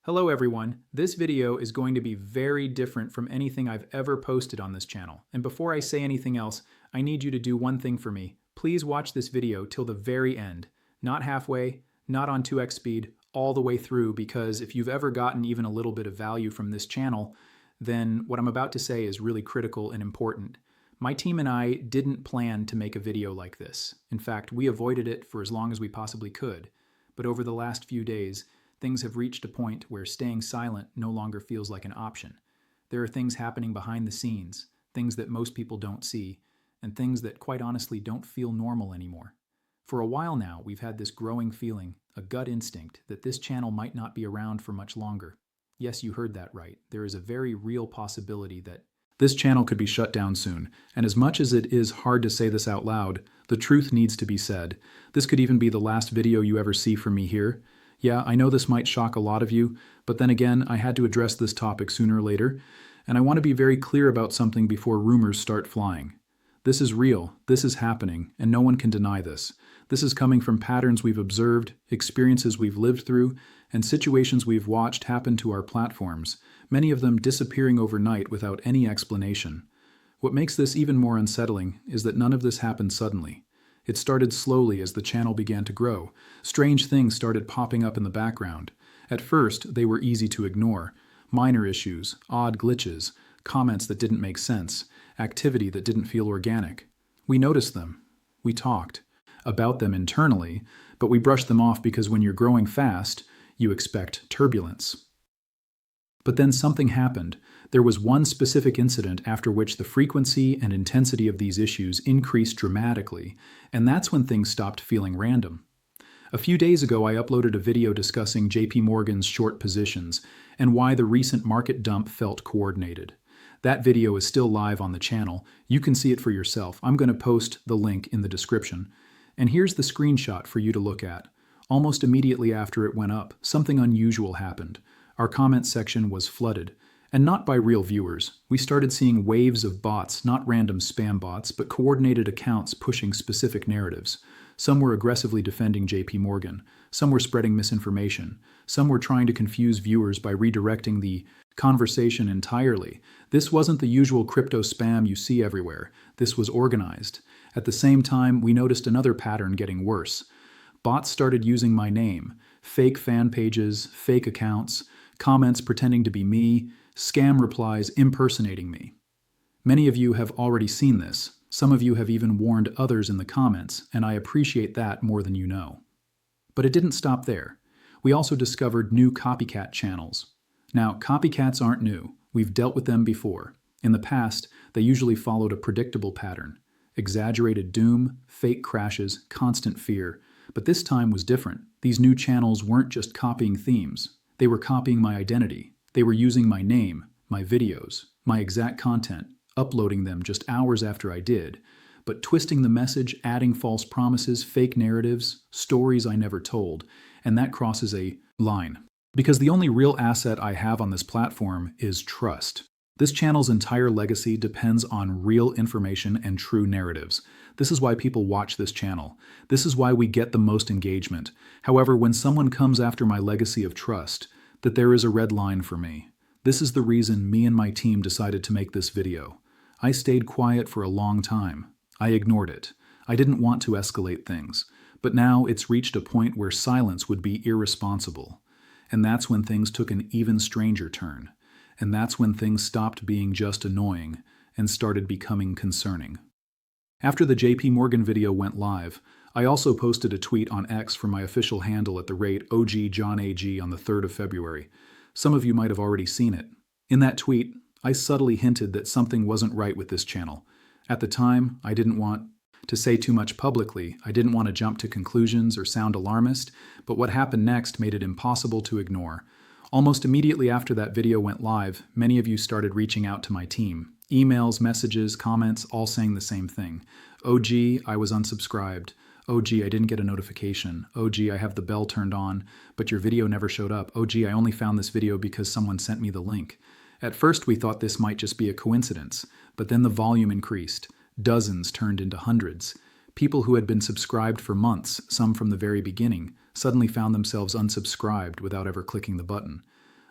Hello everyone, this video is going to be very different from anything I've ever posted on this channel. And before I say anything else, I need you to do one thing for me. Please watch this video till the very end. Not halfway, not on 2x speed, all the way through, because if you've ever gotten even a little bit of value from this channel, then what I'm about to say is really critical and important. My team and I didn't plan to make a video like this. In fact, we avoided it for as long as we possibly could. But over the last few days, things have reached a point where staying silent no longer feels like an option. There are things happening behind the scenes, things that most people don't see, and things that quite honestly don't feel normal anymore. For a while now, we've had this growing feeling, a gut instinct, that this channel might not be around for much longer. Yes, you heard that right. There is a very real possibility that this channel could be shut down soon, and as much as it is hard to say this out loud, the truth needs to be said. This could even be the last video you ever see from me here. Yeah, I know this might shock a lot of you, but then again, I had to address this topic sooner or later, and I want to be very clear about something before rumors start flying. This is real, this is happening, and no one can deny this. This is coming from patterns we've observed, experiences we've lived through, and situations we've watched happen to our platforms, many of them disappearing overnight without any explanation. What makes this even more unsettling is that none of this happened suddenly. It started slowly as the channel began to grow. Strange things started popping up in the background. At first, they were easy to ignore. Minor issues, odd glitches, comments that didn't make sense, activity that didn't feel organic. We noticed them. We talked about them internally, but we brushed them off because when you're growing fast, you expect turbulence. But then something happened. There was one specific incident after which the frequency and intensity of these issues increased dramatically, and that's when things stopped feeling random. A few days ago, I uploaded a video discussing JP Morgan's short positions and why the recent market dump felt coordinated. That video is still live on the channel. You can see it for yourself. I'm going to post the link in the description. And here's the screenshot for you to look at. Almost immediately after it went up, something unusual happened. Our comment section was flooded. And not by real viewers. We started seeing waves of bots, not random spam bots, but coordinated accounts pushing specific narratives. Some were aggressively defending JP Morgan. Some were spreading misinformation. Some were trying to confuse viewers by redirecting the conversation entirely. This wasn't the usual crypto spam you see everywhere. This was organized. At the same time, we noticed another pattern getting worse. Bots started using my name, fake fan pages, fake accounts, comments pretending to be me, scam replies impersonating me. Many of you have already seen this. Some of you have even warned others in the comments, and I appreciate that more than you know. But it didn't stop there. We also discovered new copycat channels. Now, copycats aren't new. We've dealt with them before. In the past, they usually followed a predictable pattern. Exaggerated doom, fake crashes, constant fear. But this time was different. These new channels weren't just copying themes. They were copying my identity. They were using my name, my videos, my exact content, uploading them just hours after I did, but twisting the message, adding false promises, fake narratives, stories I never told, and that crosses a line. Because the only real asset I have on this platform is trust. This channel's entire legacy depends on real information and true narratives. This is why people watch this channel. This is why we get the most engagement. However, when someone comes after my legacy of trust, that there is a red line for me. This is the reason me and my team decided to make this video. I stayed quiet for a long time. I ignored it. I didn't want to escalate things. But now it's reached a point where silence would be irresponsible. And that's when things took an even stranger turn. And that's when things stopped being just annoying and started becoming concerning. After the JP Morgan video went live, I also posted a tweet on X from my official handle at the rate OGJohnAG on the 3rd of February. Some of you might have already seen it. In that tweet, I subtly hinted that something wasn't right with this channel. At the time, I didn't want to say too much publicly. I didn't want to jump to conclusions or sound alarmist, but what happened next made it impossible to ignore. Almost immediately after that video went live, many of you started reaching out to my team. Emails, messages, comments, all saying the same thing. Oh gee, I was unsubscribed. Oh gee, I didn't get a notification. Oh gee, I have the bell turned on, but your video never showed up. Oh gee, I only found this video because someone sent me the link. At first we thought this might just be a coincidence, but then the volume increased. Dozens turned into hundreds. People who had been subscribed for months, some from the very beginning, suddenly found themselves unsubscribed without ever clicking the button.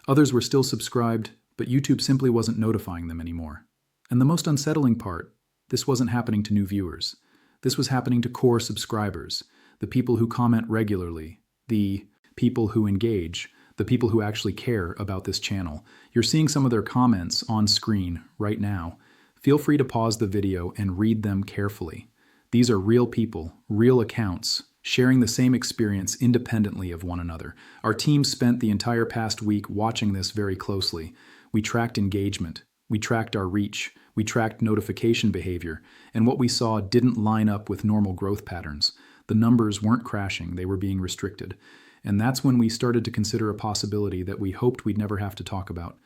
Others were still subscribed, but YouTube simply wasn't notifying them anymore. And the most unsettling part, this wasn't happening to new viewers. This was happening to core subscribers, the people who comment regularly, the people who engage, the people who actually care about this channel. You're seeing some of their comments on screen right now. Feel free to pause the video and read them carefully. These are real people, real accounts, sharing the same experience independently of one another. Our team spent the entire past week watching this very closely. We tracked engagement, we tracked our reach, we tracked notification behavior, and what we saw didn't line up with normal growth patterns. The numbers weren't crashing, they were being restricted. And that's when we started to consider a possibility that we hoped we'd never have to talk about.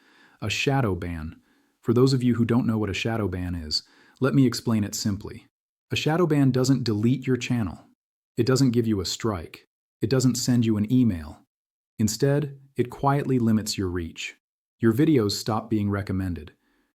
A shadow ban. For those of you who don't know what a shadow ban is, let me explain it simply. A shadow ban doesn't delete your channel. It doesn't give you a strike. It doesn't send you an email. Instead, it quietly limits your reach. Your videos stop being recommended.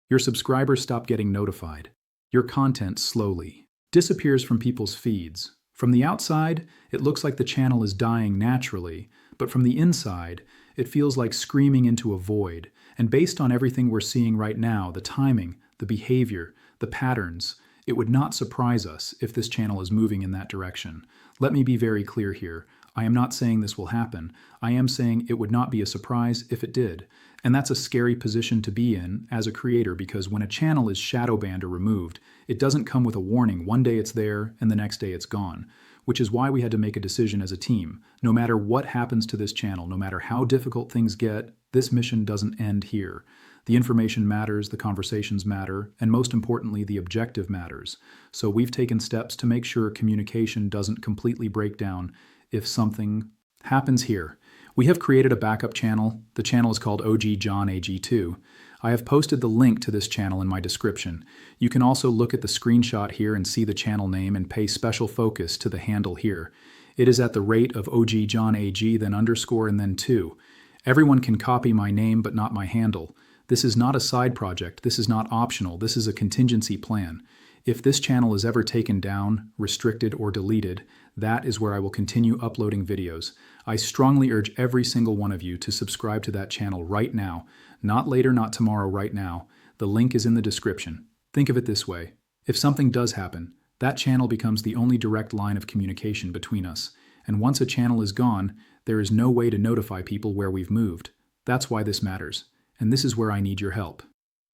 Your subscribers stop getting notified. Your content slowly disappears from people's feeds. From the outside, it looks like the channel is dying naturally, but from the inside, it feels like screaming into a void. And based on everything we're seeing right now, the timing, the behavior, the patterns, it would not surprise us if this channel is moving in that direction. Let me be very clear here. I am not saying this will happen. I am saying it would not be a surprise if it did. And that's a scary position to be in as a creator, because when a channel is shadow banned or removed, it doesn't come with a warning. One day it's there and the next day it's gone, which is why we had to make a decision as a team. No matter what happens to this channel, no matter how difficult things get, this mission doesn't end here. The information matters, the conversations matter, and most importantly, the objective matters. So we've taken steps to make sure communication doesn't completely break down if something happens here. We have created a backup channel. The channel is called OG John AG2. I have posted the link to this channel in my description. You can also look at the screenshot here and see the channel name and pay special focus to the handle here. It is at the rate of OG John AG, then underscore, and then 2. Everyone can copy my name, but not my handle. This is not a side project. This is not optional. This is a contingency plan. If this channel is ever taken down, restricted, or deleted, that is where I will continue uploading videos. I strongly urge every single one of you to subscribe to that channel right now. Not later, not tomorrow, right now. The link is in the description. Think of it this way. If something does happen, that channel becomes the only direct line of communication between us. And once a channel is gone, there is no way to notify people where we've moved. That's why this matters. And this is where I need your help.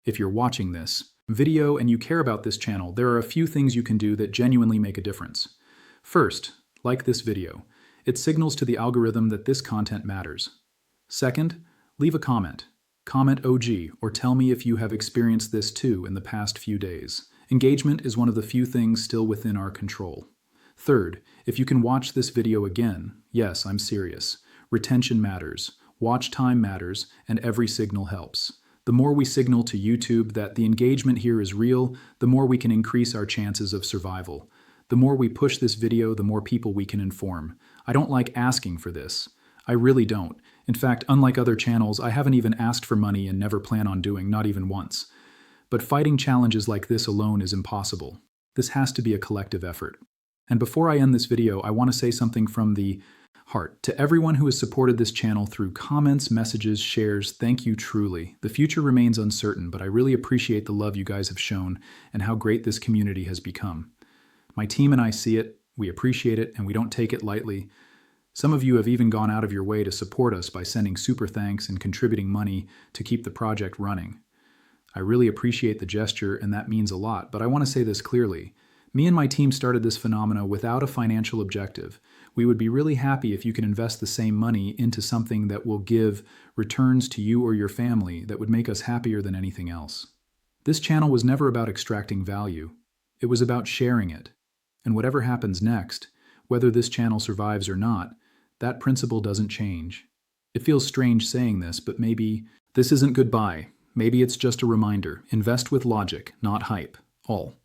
If you're watching this video and you care about this channel, there are a few things you can do that genuinely make a difference. First, like this video. It signals to the algorithm that this content matters. Second, leave a comment. Comment OG, or tell me if you have experienced this too in the past few days. Engagement is one of the few things still within our control. Third, if you can watch this video again, yes, I'm serious. Retention matters, watch time matters, and every signal helps. The more we signal to YouTube that the engagement here is real, the more we can increase our chances of survival. The more we push this video, the more people we can inform. I don't like asking for this. I really don't. In fact, unlike other channels, I haven't even asked for money and never plan on doing, not even once. But fighting challenges like this alone is impossible. This has to be a collective effort. And before I end this video, I want to say something from the heart. To everyone who has supported this channel through comments, messages, shares, thank you truly. The future remains uncertain, but I really appreciate the love you guys have shown and how great this community has become. My team and I see it, we appreciate it, and we don't take it lightly. Some of you have even gone out of your way to support us by sending super thanks and contributing money to keep the project running. I really appreciate the gesture, and that means a lot, but I want to say this clearly. Me and my team started this phenomena without a financial objective. We would be really happy if you can invest the same money into something that will give returns to you or your family that would make us happier than anything else. This channel was never about extracting value. It was about sharing it. And whatever happens next, whether this channel survives or not, that principle doesn't change. It feels strange saying this, but maybe this isn't goodbye. Maybe it's just a reminder. Invest with logic, not hype. All.